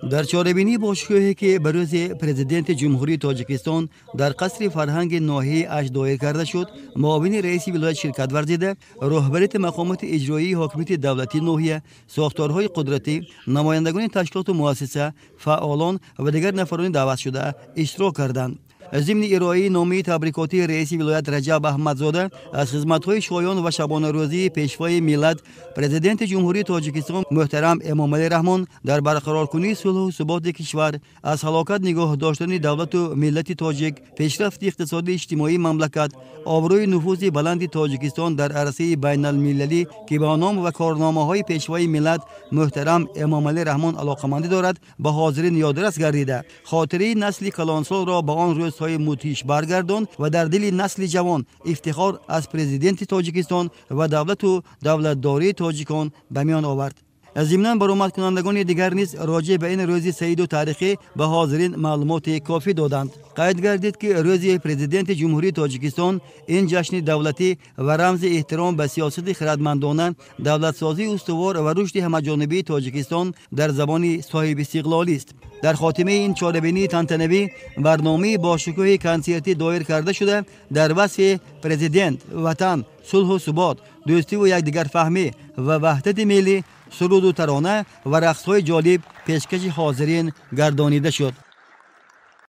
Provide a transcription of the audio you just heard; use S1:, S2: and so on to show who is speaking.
S1: در چاره‌بینی باشگاهی که بروز پرزیدنت جمهوری تاجیکستان در قصر فرهنگ ناحیه اش دایر کرده شد، معاون رئیس ولایت شرکت ورزیده، رهبریت مقامات اجرایی حاکمیت دولتی ناحیه، ساختارهای قدرتی، نمایندگان تشکیلات و مؤسسه، فعالان و دیگر نفران دعوت شده اشتراک کردند. ضمن ارائه نامه تبریکاتی رئیس ولایت رجب احمدزاده از خدمت‌های شایان و شبانه روزی پیشوای ملت، پرزیدنت جمهوری تاجیکستان محترم امامعلی رحمان در برقرار کنی صلح و ثبات کشور، از هلاکت نگاه داشتن دولت و ملت تاجیک، پیشرفت اقتصادی اجتماعی مملکت، آبروی نفوذ بلند تاجیکستان در عرصه بین المللی که با نام و کارنامه‌های پیشوای ملت محترم امامعلی رحمان علاقه‌مندی دارد، به حاضرین یادرس گردیده خاطره نسل کلانسال را به آن روزهای مدهش برگرداند و در دل نسل جوان افتخار از پرزیدنت تاجیکستان و دولت و دولتداری تاجیکان به میان آورد. ضمناً برآمد کنندگان دیگر نیز راجع به این روز سعید و تاریخی به حاضرین معلومات کافی دادند. قید گردید که روز پرزیدنت جمهوری تاجیکستان این جشن دولتی و رمز احترام به سیاست خردمندانه، دولتسازی استوار و رشد همه‌جانبه تاجیکستان در زبان صاحب استقلالی است. در خاتمه این چاره‌بینی تنتنوی برنامه با شکوه کنسرتی دایر کرده شده در وصف پرزیدنت، وطن، صلح و ثبات، دوستی و یکدیگر فهمی و وحدت ملی، سرود و ترانه و رقص‌های جالب پیشکش حاضرین گردانیده شد.